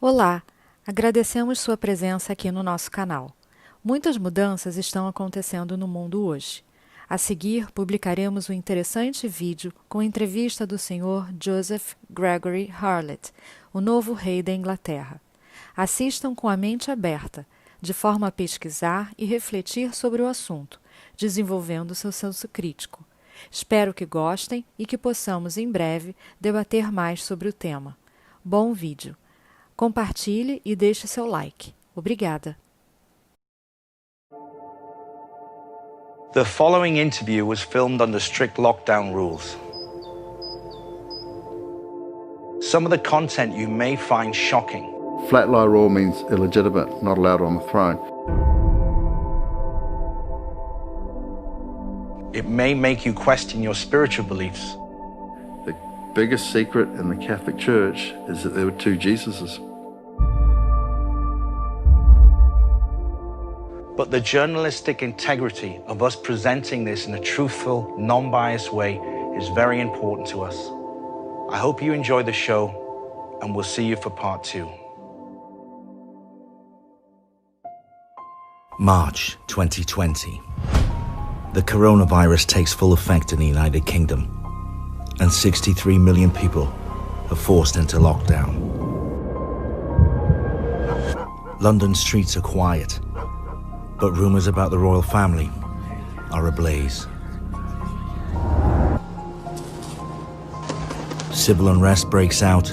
Olá, agradecemos sua presença aqui no nosso canal. Muitas mudanças estão acontecendo no mundo hoje. A seguir, publicaremos um interessante vídeo com entrevista do Sr. Joseph Gregory Harlett, o Novo Rei da Inglaterra. Assistam com a mente aberta, de forma a pesquisar e refletir sobre o assunto, desenvolvendo seu senso crítico. Espero que gostem e que possamos, em breve, debater mais sobre o tema. Bom vídeo! Compartilhe e deixe seu like. Obrigada. The following interview was filmed under strict lockdown rules. Some of the content you may find shocking. Flat lie rule means illegitimate, not allowed on the throne. It may make you question your spiritual beliefs. The biggest secret in the Catholic Church is that there were two Jesuses. But the journalistic integrity of us presenting this in a truthful, non-biased way is very important to us. I hope you enjoy the show, and we'll see you for part 2. March 2020. The coronavirus takes full effect in the United Kingdom, and 63 million people are forced into lockdown. London streets are quiet, but rumours about the royal family are ablaze. Civil unrest breaks out.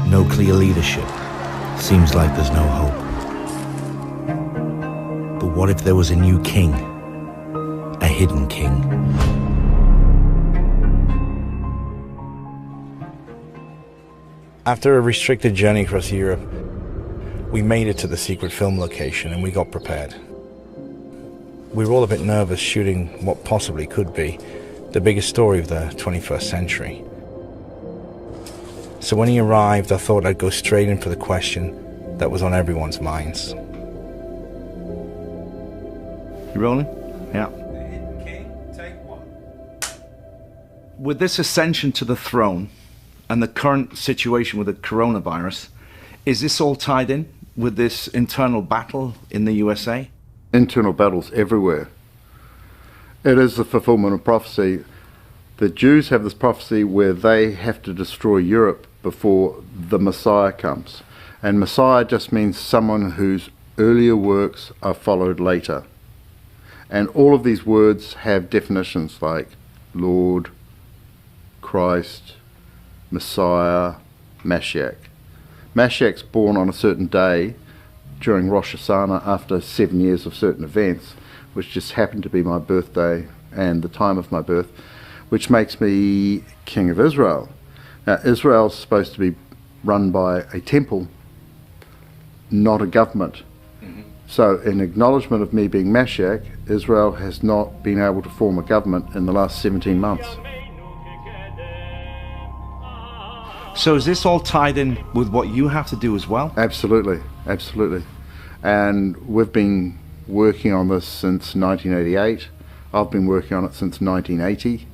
No clear leadership. Seems like there's no hope. But what if there was a new king? A hidden king? After a restricted journey across Europe, we made it to the secret film location and we got prepared. We were all a bit nervous shooting what possibly could be the biggest story of the 21st century. So when he arrived, I thought I'd go straight in for the question that was on everyone's minds. You rolling? Yeah. With this ascension to the throne and the current situation with the coronavirus, is this all tied in with this internal battle in the USA? Internal battles everywhere. It is the fulfillment of prophecy. The Jews have this prophecy where they have to destroy Europe before the Messiah comes. And Messiah just means someone whose earlier works are followed later. And all of these words have definitions like Lord, Christ, Messiah, Mashiach. Mashiach's born on a certain day during Rosh Hashanah after 7 years of certain events, which just happened to be my birthday and the time of my birth, which makes me King of Israel. Now, Israel's supposed to be run by a temple, not a government. So in acknowledgement of me being Mashiach, Israel has not been able to form a government in the last 17 months. So is this all tied in with what you have to do as well? Absolutely, absolutely. And we've been working on this since 1988. I've been working on it since 1980.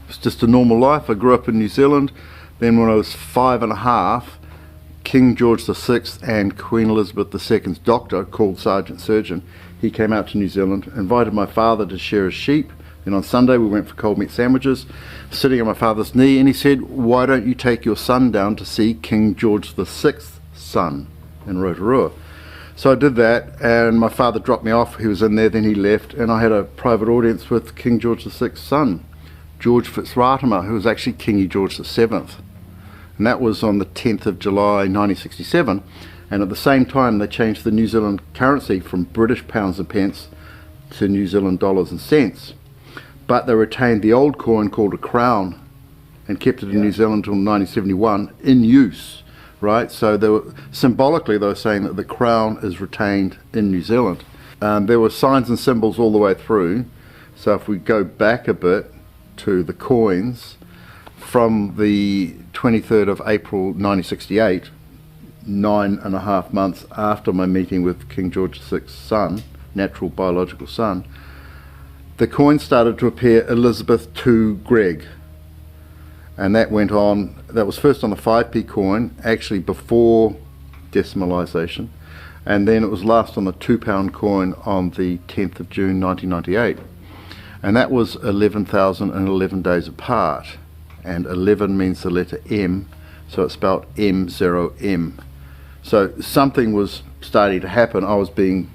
It's just a normal life. I grew up in New Zealand. Then when I was 5.5, King George VI and Queen Elizabeth II's doctor, called Sergeant Surgeon, he came out to New Zealand, invited my father to share his sheep. Then on Sunday we went for cold meat sandwiches, sitting on my father's knee, and he said, "Why don't you take your son down to see King George VI's son in Rotorua?" So I did that, and my father dropped me off. He was in there, then he left, and I had a private audience with King George VI's son, George Fitzratimer, who was actually King George VII. And that was on the 10th of July 1967, and at the same time they changed the New Zealand currency from British pounds and pence to New Zealand dollars and cents. But they retained the old coin called a crown and kept it in New Zealand until 1971 in use, right? So they were, symbolically they were saying that the crown is retained in New Zealand. There were signs and symbols all the way through. So if we go back a bit to the coins, from the 23rd of April 1968, 9.5 months after my meeting with King George VI's son, natural biological son, the coins started to appear Elizabeth to Greg. And that went on, that was first on the 5p coin, actually before decimalisation, and then it was last on the £2 coin on the 10th of June 1998, and that was 11,011 days apart, and 11 means the letter M, so it's spelled M0M. So something was starting to happen. I was being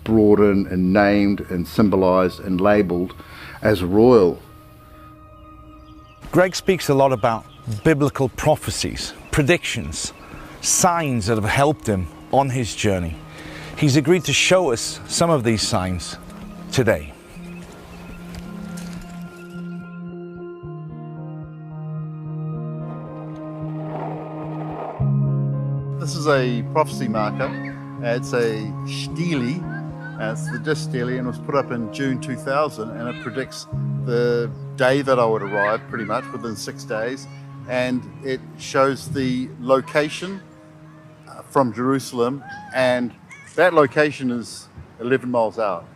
brought in and named and symbolised and labelled as royal. Greg speaks a lot about biblical prophecies, predictions, signs that have helped him on his journey. He's agreed to show us some of these signs today. This is a prophecy marker. It's a stele, it's the disc stele, and it was put up in June 2000, and it predicts the day that I would arrive, pretty much within 6 days, and it shows the location from Jerusalem, and that location is 11 miles out.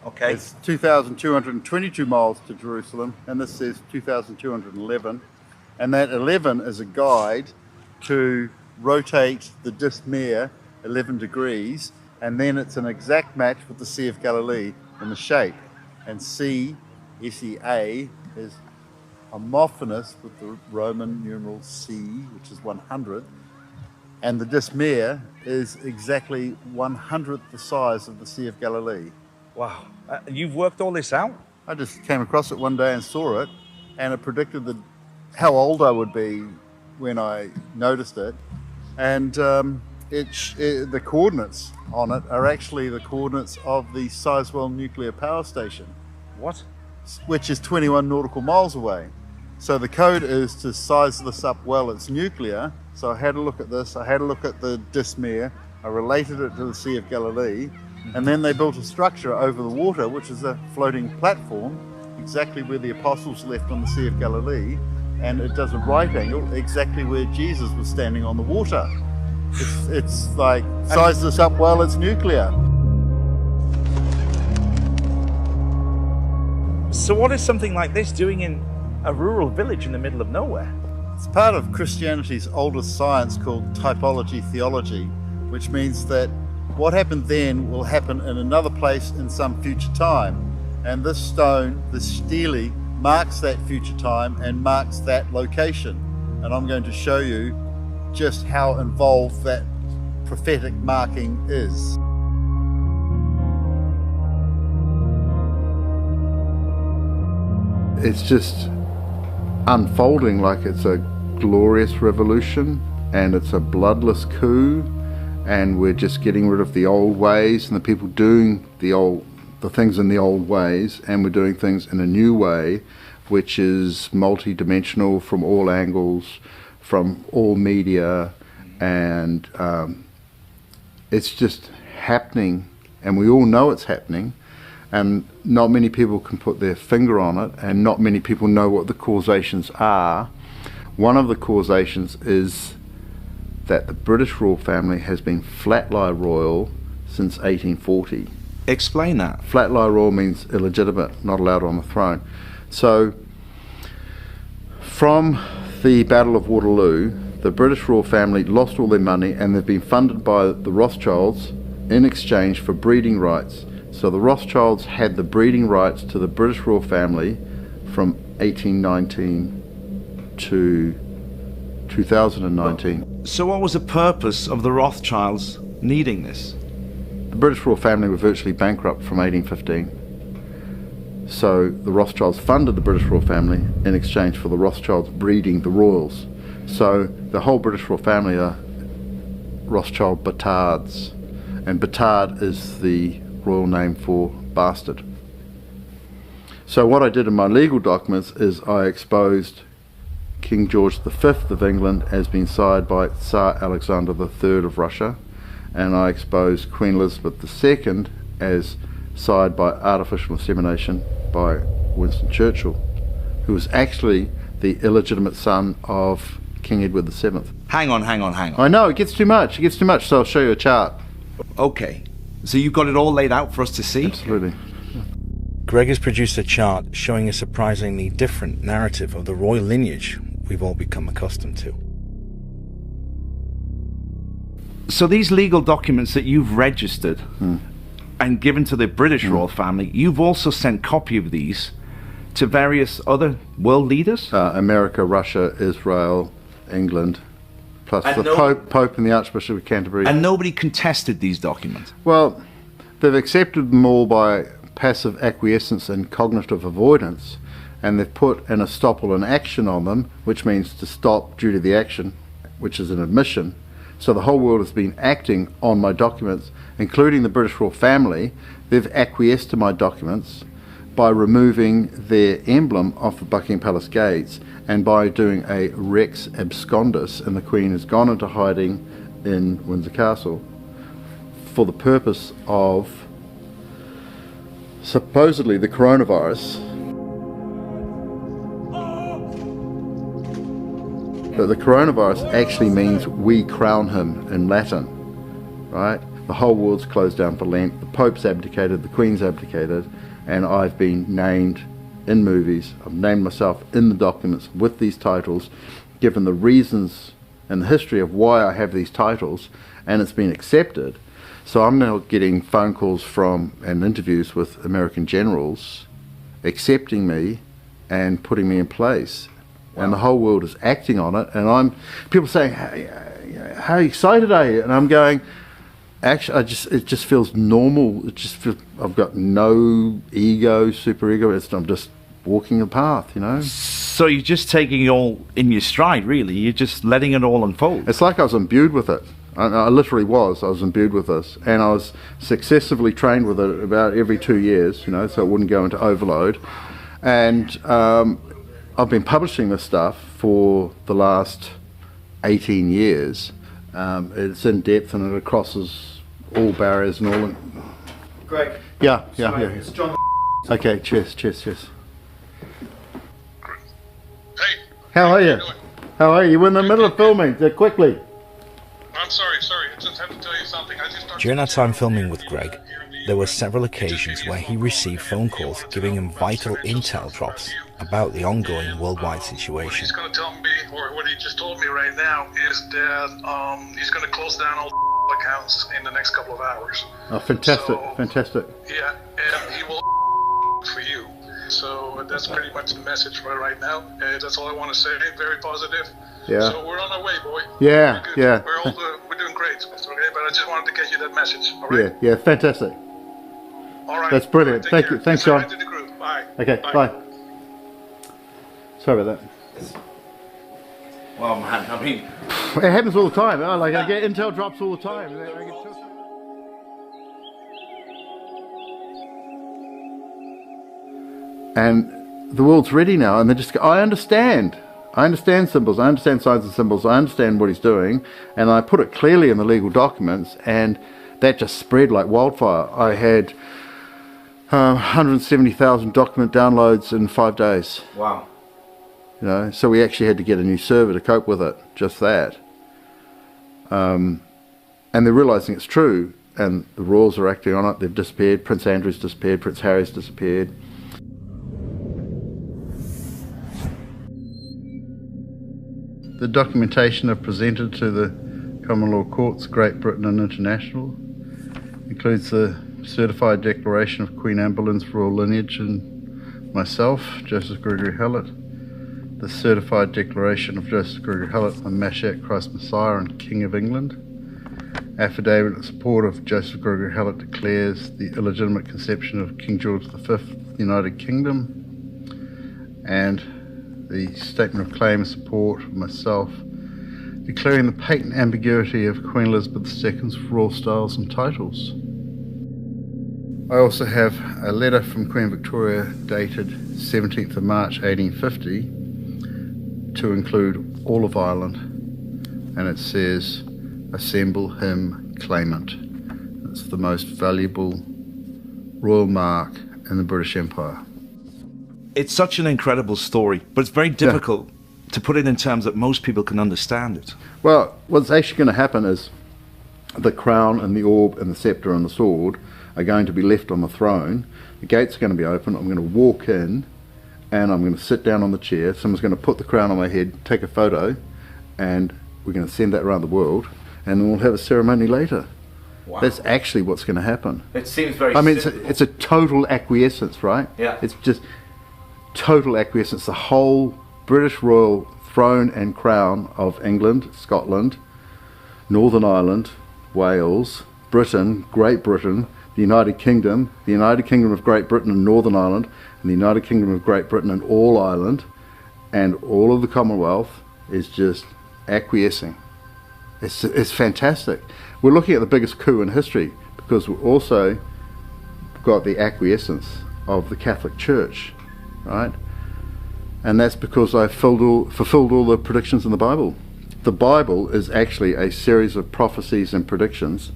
Okay. It's 2,222 miles to Jerusalem, and this says 2,211, and that 11 is a guide to rotate the disc mirror 11 degrees, and then it's an exact match with the Sea of Galilee in the shape. And C, S-E-A, is homophonous with the Roman numeral C, which is 100, and the disc mirror is exactly 100th the size of the Sea of Galilee. Wow. You've worked all this out? I just came across it one day and saw it, and it predicted how old I would be when I noticed it. And the coordinates on it are actually the coordinates of the Sizewell nuclear power station. What? Which is 21 nautical miles away. So the code is to size this up well, it's nuclear. So I had a look at this, I had a look at the Dismere, I related it to the Sea of Galilee, and then they built a structure over the water, which is a floating platform, exactly where the apostles left on the Sea of Galilee, and it does a right angle exactly where Jesus was standing on the water. It's like, size this up well, it's nuclear. So what is something like this doing in a rural village in the middle of nowhere? It's part of Christianity's oldest science called typology theology, which means that what happened then will happen in another place in some future time. And this stone, this stele, marks that future time and marks that location. And I'm going to show you just how involved that prophetic marking is. It's just unfolding like it's a glorious revolution, and it's a bloodless coup, and we're just getting rid of the old ways and the people doing the things in the old ways, and we're doing things in a new way which is multi-dimensional from all angles, from all media, and it's just happening, and we all know it's happening, and not many people can put their finger on it, and not many people know what the causations are. One of the causations is that the British royal family has been flat-lie royal since 1840. Explain that. Flat-lie royal means illegitimate, not allowed on the throne. So, from the Battle of Waterloo, the British royal family lost all their money, and they've been funded by the Rothschilds in exchange for breeding rights. So the Rothschilds had the breeding rights to the British royal family from 1819 to 2019. So what was the purpose of the Rothschilds needing this? The British royal family were virtually bankrupt from 1815. So the Rothschilds funded the British royal family in exchange for the Rothschilds breeding the royals. So the whole British royal family are Rothschild Batards, and Batard is the royal name for bastard. So what I did in my legal documents is I exposed King George V of England as being sired by Tsar Alexander III of Russia, and I exposed Queen Elizabeth II as sired by artificial insemination by Winston Churchill, who was actually the illegitimate son of King Edward VII. Hang on. I know, it gets too much, so I'll show you a chart. Okay, so you've got it all laid out for us to see? Absolutely. Greg has produced a chart showing a surprisingly different narrative of the royal lineage we've all become accustomed to. So these legal documents that you've registered and given to the British royal family, you've also sent copy of these to various other world leaders? America, Russia, Israel, England, plus And the Pope and the Archbishop of Canterbury. And nobody contested these documents? Well, they've accepted them all by passive acquiescence and cognitive avoidance, and they've put an estoppel in action on them, which means to stop due to the action, which is an admission. So the whole world has been acting on my documents, including the British royal family. They've acquiesced to my documents by removing their emblem off the Buckingham Palace gates and by doing a Rex abscondus, and the Queen has gone into hiding in Windsor Castle for the purpose of supposedly the coronavirus. But the coronavirus actually means we crown him in Latin, right? The whole world's closed down for Lent, the Pope's abdicated, the Queen's abdicated, and I've been named in movies, I've named myself in the documents with these titles, given the reasons and the history of why I have these titles, and it's been accepted. So I'm now getting phone calls from and interviews with American generals accepting me and putting me in place. Wow. And the whole world is acting on it, and people saying, how excited are you? And I'm going, actually, it just feels normal. It just feels, I've got no ego, super ego. I'm just walking the path, you know. So you're just taking it all in your stride, really. You're just letting it all unfold. It's like I was imbued with it. I literally was. I was imbued with this, and I was successively trained with it about every 2 years, you know, so it wouldn't go into overload. And I've been publishing this stuff for the last 18 years. It's in depth and it crosses all barriers and all. Greg. Yeah. It's John. Okay, cheers. Hey. How are you? How are you? You were in the middle of filming. Quickly. I'm sorry. I just have to tell you something. During our time filming with Greg, there were several occasions where he received phone calls giving him vital intel drops about the ongoing worldwide situation. What he's going to tell me, or what he just told me right now, is that he's going to close down all accounts in the next couple of hours. Oh, fantastic, so, fantastic. Yeah, and he will for you. So that's pretty much the message for right now. That's all I want to say. Very positive. Yeah. So we're on our way, boy. Yeah, yeah. We're doing great. Okay, but I just wanted to get you that message. All right. Yeah, fantastic. All right. That's brilliant. Thank you. Thanks, John. To the group. Bye. Okay. Bye. Sorry about that. Well, man, I mean, it happens all the time. I get intel drops all the time. And the world's ready now, and they just go, I understand symbols, I understand signs and symbols, I understand what he's doing, and I put it clearly in the legal documents, and that just spread like wildfire. I had 170,000 document downloads in 5 days. wow. You know, so we actually had to get a new server to cope with it, just that. And they're realising it's true, and the royals are acting on it. They've disappeared. Prince Andrew's disappeared. Prince Harry's disappeared. The documentation I've presented to the Common Law Courts, Great Britain and International, includes the certified declaration of Queen Anne Boleyn's royal lineage and myself, Joseph Gregory Hallett, the certified declaration of Joseph Gregory Hallett, the Mashiach Christ Messiah and King of England. Affidavit in support of Joseph Gregory Hallett declares the illegitimate conception of King George V of the United Kingdom, and the statement of claim in support of myself declaring the patent ambiguity of Queen Elizabeth II's royal styles and titles. I also have a letter from Queen Victoria dated 17th of March 1850 to include all of Ireland, and it says, assemble him claimant. It's the most valuable royal mark in the British Empire. It's such an incredible story, but it's very difficult to put it in terms that most people can understand it. Well, what's actually going to happen is the crown and the orb and the sceptre and the sword are going to be left on the throne. The gates are going to be open. I'm going to walk in and I'm going to sit down on the chair. Someone's going to put the crown on my head, take a photo, and we're going to send that around the world. and then we'll have a ceremony later. Wow. That's actually what's going to happen. It seems very I mean, simple. it's a total acquiescence, right? Yeah. It's just total acquiescence. The whole British royal throne and crown of England, Scotland, Northern Ireland, Wales, Britain, Great Britain, the United Kingdom of Great Britain and Northern Ireland, and the United Kingdom of Great Britain and all Ireland, and all of the Commonwealth is just acquiescing. It's fantastic. We're looking at the biggest coup in history because we've also got the acquiescence of the Catholic Church, right? And that's because I fulfilled all the predictions in the Bible. The Bible is actually a series of prophecies and predictions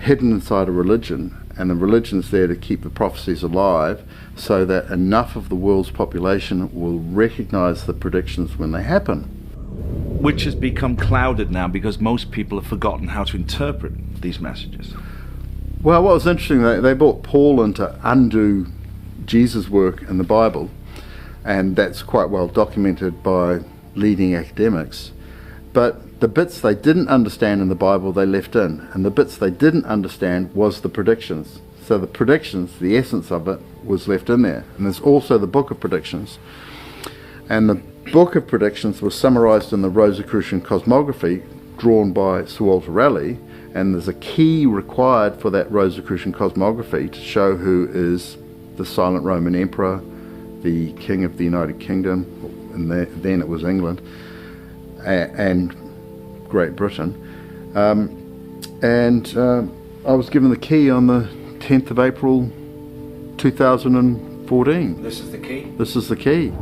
hidden inside a religion, and the religion's there to keep the prophecies alive so that enough of the world's population will recognize the predictions when they happen. Which has become clouded now because most people have forgotten how to interpret these messages. Well, what was interesting, they brought Paul in to undo Jesus' work in the Bible, and that's quite well documented by leading academics. But the bits they didn't understand in the Bible they left in, and the bits they didn't understand was the predictions. So the predictions, the essence of it, was left in there. And there's also the Book of Predictions. And the Book of Predictions was summarised in the Rosicrucian Cosmography drawn by Sir Walter Raleigh, and there's a key required for that Rosicrucian Cosmography to show who is the silent Roman Emperor, the King of the United Kingdom, and then it was England, and Great Britain. I was given the key on the 10th of April 2014. This is the key? This is the key.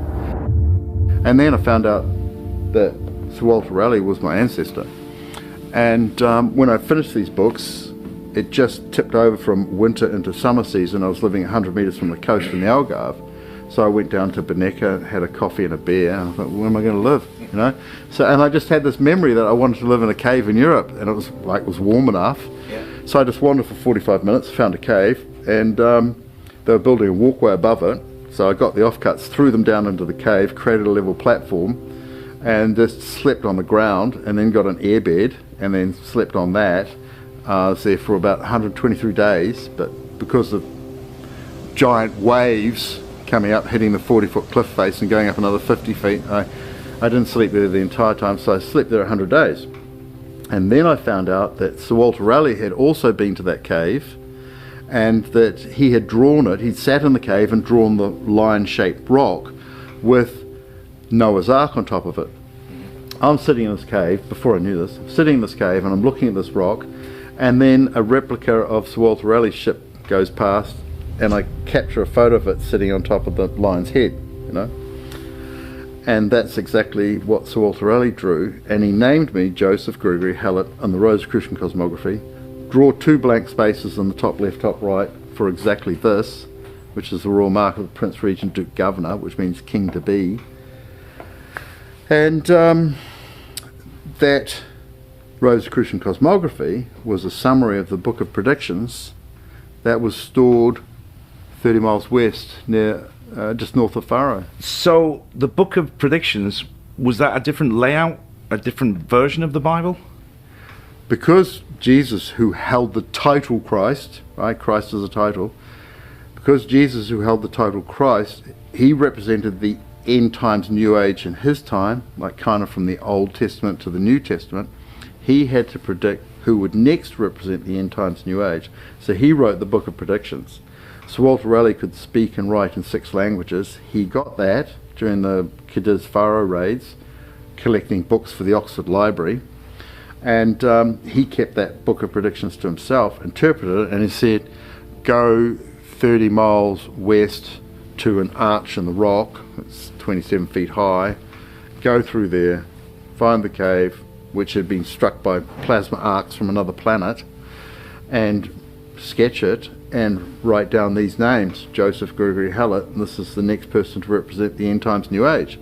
And then I found out that Sir Walter Raleigh was my ancestor. And when I finished these books, it just tipped over from winter into summer season. I was living 100 metres from the coast in the Algarve. So I went down to Beneka, had a coffee and a beer, and I thought, where am I going to live? You know? And I just had this memory that I wanted to live in a cave in Europe, and it was warm enough. Yeah. So I just wandered for 45 minutes, found a cave, and they were building a walkway above it. So I got the offcuts, threw them down into the cave, created a level platform, and just slept on the ground, and then got an airbed, and then slept on that. I was there for about 123 days, but because of giant waves coming up, hitting the 40-foot cliff face and going up another 50 feet, I didn't sleep there the entire time, so I slept there 100 days. And then I found out that Sir Walter Raleigh had also been to that cave, and that he had drawn it, he'd sat in the cave and drawn the lion-shaped rock with Noah's Ark on top of it. I'm sitting in this cave, before I knew this, I'm sitting in this cave and I'm looking at this rock, and then a replica of Sir Walter Raleigh's ship goes past, and I capture a photo of it sitting on top of the lion's head, you know. And that's exactly what Sir Walter Raleigh drew, and he named me Joseph Gregory Hallett on the Rosicrucian Cosmography. Draw 2 blank spaces in the top left, top right for exactly this, which is the royal mark of the Prince Regent Duke Governor, which means king to be. And that Rosicrucian Cosmography was a summary of the Book of Predictions that was stored 30 miles west, near just north of Faro. So the Book of Predictions, was that a different layout, a different version of the Bible? Because Jesus, who held the title Christ, right, Christ is a title, because Jesus, who held the title Christ, he represented the end times new age in his time, like kind of from the Old Testament to the New Testament. He had to predict who would next represent the end times new age. So he wrote the Book of Predictions. Sir Walter Raleigh could speak and write in 6 languages. He got that during the Cadiz Faro raids, collecting books for the Oxford Library. And he kept that Book of Predictions to himself, interpreted it, and he said, go 30 miles west to an arch in the rock, it's 27 feet high, go through there, find the cave, which had been struck by plasma arcs from another planet, and sketch it, and write down these names, Joseph Gregory Hallett, and this is the next person to represent the end times new age.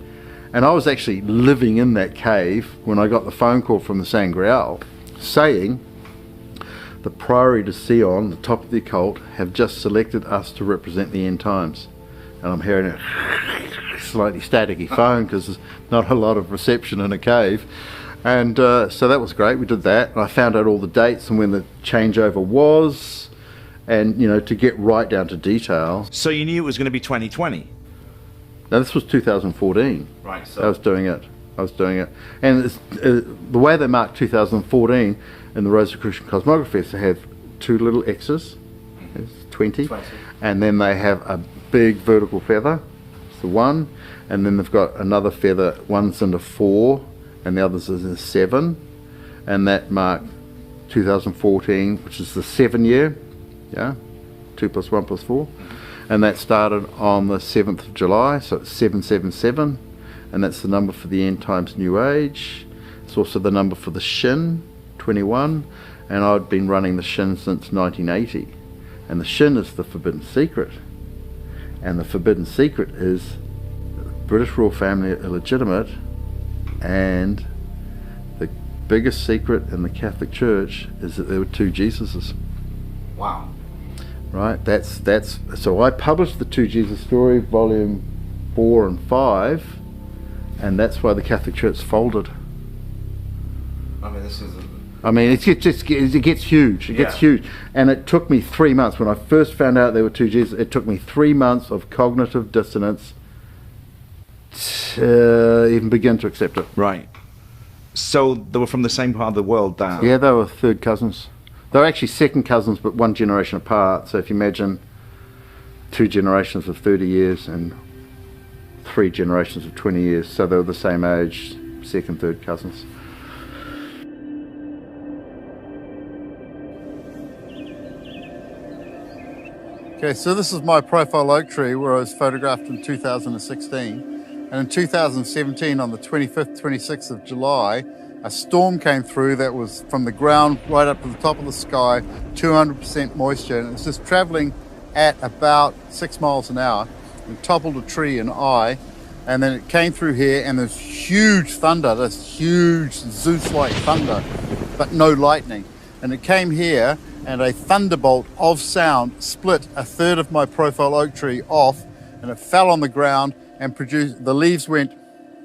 And I was actually living in that cave when I got the phone call from the Sangreal saying the Priory de Sion, the top of the occult, have just selected us to represent the end times. And I'm hearing a slightly staticky phone because there's not a lot of reception in a cave. And so that was great. We did that. And I found out all the dates and when the changeover was, and you know, to get right down to detail. So you knew it was going to be 2020? Now this was 2014. Right. So I was doing it. And it's, the way they mark 2014 in the Rosicrucian Cosmography is to have two little X's, it's 20, and then they have a big vertical feather, it's the 1, and then they've got another feather, one's in the 4 and the other's in the 7, and that marked 2014, which is the 7 year, yeah, 2 plus 1 plus 4, and that started on the 7th of July, so it's 777, and that's the number for the end times new age. It's also the number for the Shin, 21, and I'd been running the Shin since 1980, and the Shin is the forbidden secret, and the forbidden secret is the British royal family are illegitimate, and the biggest secret in the Catholic Church is that there were 2 Jesuses. Wow. Right, that's so I published the 2 Jesus story, volume 4 and 5, and that's why the Catholic Church folded. I mean, this is it gets huge. It gets huge, and it took me 3 months when I first found out there were 2 Jesus. It took me 3 months of cognitive dissonance to even begin to accept it. right. So they were from the same part of the world. Yeah, they were third cousins. They were actually second cousins, but 1 generation apart. So if you imagine 2 generations of 30 years and 3 generations of 20 years, so they were the same age, second, third cousins. Okay, so this is my profile oak tree where I was photographed in 2016. And in 2017, on the 25th, 26th of July, a storm came through that was from the ground right up to the top of the sky, 200% moisture, and it was just traveling at about 6 miles an hour and toppled a tree in Eye, and then it came through here, and there's huge thunder, this huge Zeus-like thunder, but no lightning. And it came here, and a thunderbolt of sound split a third of my profile oak tree off, and it fell on the ground and produced, the leaves went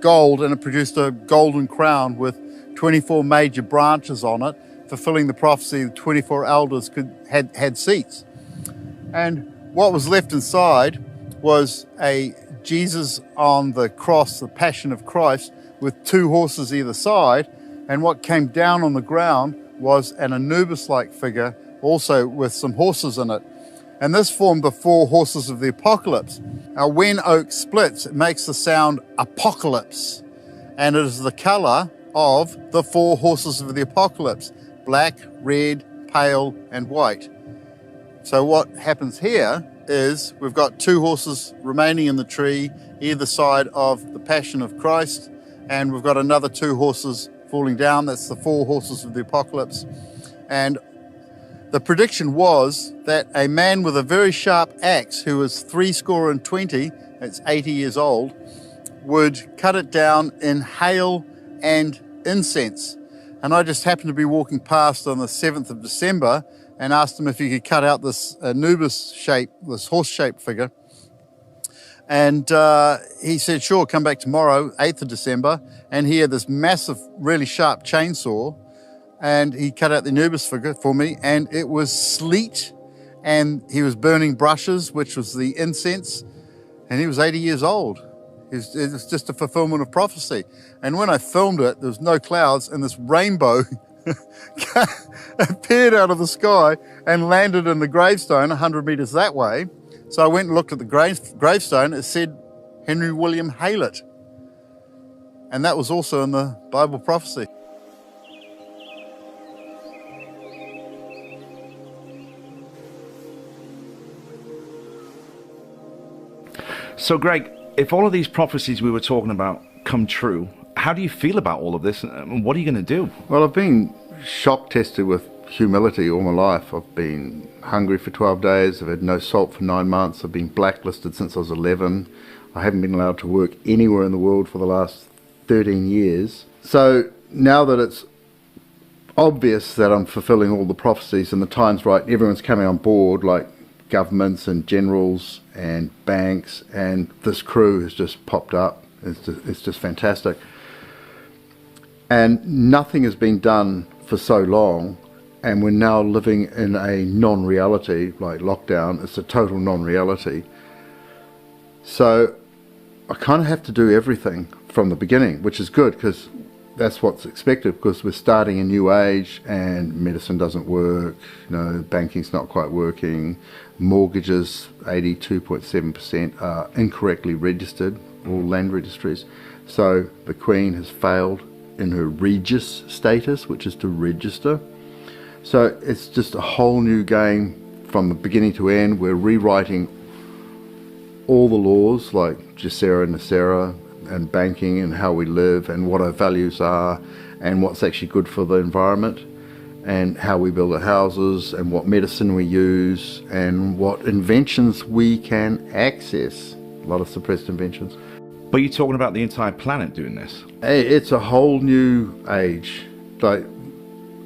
gold, and it produced a golden crown with 24 major branches on it, fulfilling the prophecy that 24 elders had seats. And what was left inside was a Jesus on the cross, the Passion of Christ, with 2 horses either side, and what came down on the ground was an Anubis-like figure, also with some horses in it. And this formed the 4 horses of the apocalypse. Now, when oak splits, it makes the sound apocalypse, and it is the color of the 4 horses of the apocalypse: black, red, pale, and white. So what happens here is we've got 2 horses remaining in the tree either side of the Passion of Christ, and we've got another 2 horses falling down. That's the 4 horses of the apocalypse. And the prediction was that a man with a very sharp axe, who was 20, that's 80 years old, would cut it down in hail and incense. And I just happened to be walking past on the 7th of December and asked him if he could cut out this Anubis shape, this horse-shaped figure. And he said, sure, come back tomorrow, 8th of December. And he had this massive, really sharp chainsaw, and he cut out the Anubis figure for me, and it was sleet, and he was burning brushes, which was the incense, and he was 80 years old. It was just a fulfillment of prophecy. And when I filmed it, there was no clouds, and this rainbow appeared out of the sky and landed in the gravestone 100 meters that way. So I went and looked at the gravestone. It said Henry William Haylett. And that was also in the Bible prophecy. So, Greg, if all of these prophecies we were talking about come true, how do you feel about all of this, and what are you going to do? Well, I've been shock tested with humility all my life. I've been hungry for 12 days. I've had no salt for 9 months. I've been blacklisted since I was 11. I haven't been allowed to work anywhere in the world for the last 13 years. So now that it's obvious that I'm fulfilling all the prophecies and the time's right, everyone's coming on board, like governments and generals and banks, and this crew has just popped up. It's just fantastic. And nothing has been done for so long, and we're now living in a non-reality, like lockdown. It's a total non-reality. So I kind of have to do everything from the beginning, which is good because that's what's expected, because we're starting a new age and medicine doesn't work, you know, banking's not quite working, mortgages 82.7% are incorrectly registered, all land registries. So the Queen has failed in her Regis status, which is to register. So it's just a whole new game from the beginning to end. We're rewriting all the laws like Gesera and Nasera and banking and how we live and what our values are and what's actually good for the environment and how we build our houses and what medicine we use and what inventions we can access. A lot of suppressed inventions. But you're talking about the entire planet doing this? It's a whole new age. Like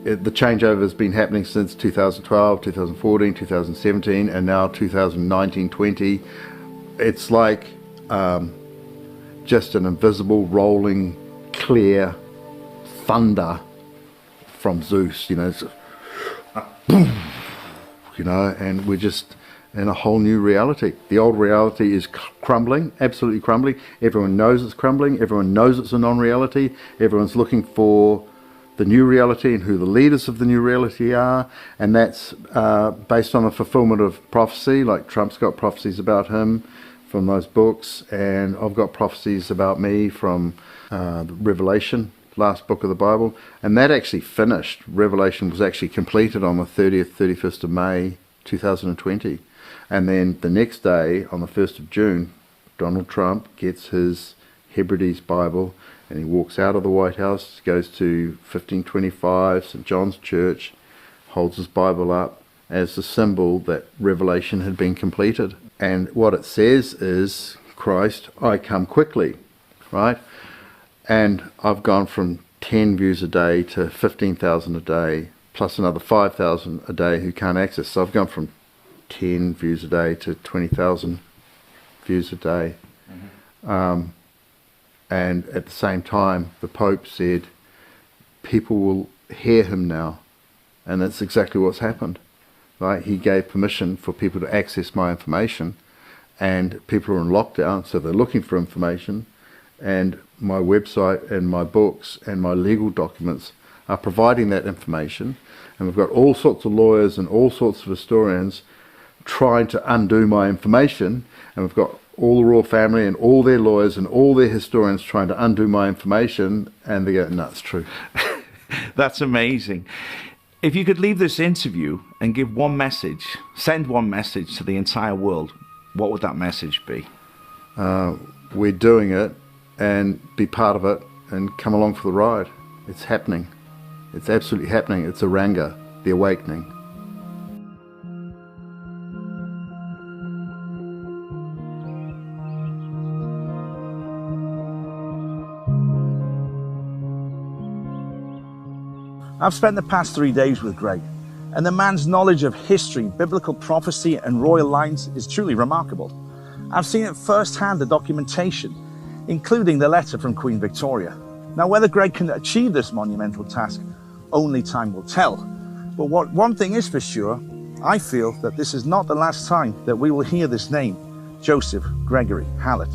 the changeover has been happening since 2012, 2014, 2017 and now 2019-20. It's like just an invisible, rolling, clear thunder from Zeus, you know, it's boom, you know, and we're just in a whole new reality. The old reality is crumbling, absolutely crumbling. Everyone knows it's crumbling. Everyone knows it's a non-reality. Everyone's looking for the new reality and who the leaders of the new reality are, and that's based on the fulfillment of prophecy. Like Trump's got prophecies about him from those books, and I've got prophecies about me from Revelation, last book of the Bible, and that actually finished. Revelation was actually completed on the 30th, 31st of May 2020, and then the next day, on the 1st of June, Donald Trump gets his Hebrides Bible and he walks out of the White House, goes to 1525 St. John's Church, holds his Bible up as the symbol that Revelation had been completed. And what it says is, Christ, I come quickly, right? And I've gone from 10 views a day to 15,000 a day, plus another 5,000 a day who can't access. So I've gone from 10 views a day to 20,000 views a day. Mm-hmm. And at the same time, the Pope said, people will hear him now. And that's exactly what's happened. Right? He gave permission for people to access my information, and people are in lockdown, so they're looking for information, and my website and my books and my legal documents are providing that information, and we've got all sorts of lawyers and all sorts of historians trying to undo my information, and we've got all the royal family and all their lawyers and all their historians trying to undo my information, and they go, no, it's true. That's amazing. If you could leave this interview and give one message, send one message to the entire world, what would that message be? We're doing it, and be part of it and come along for the ride. It's happening. It's absolutely happening. It's a Ranga, the awakening. I've spent the past 3 days with Greg, and the man's knowledge of history, biblical prophecy, and royal lines is truly remarkable. I've seen it firsthand, the documentation, including the letter from Queen Victoria. Now, whether Greg can achieve this monumental task, only time will tell. But one thing is for sure, I feel that this is not the last time that we will hear this name, Joseph Gregory Hallett.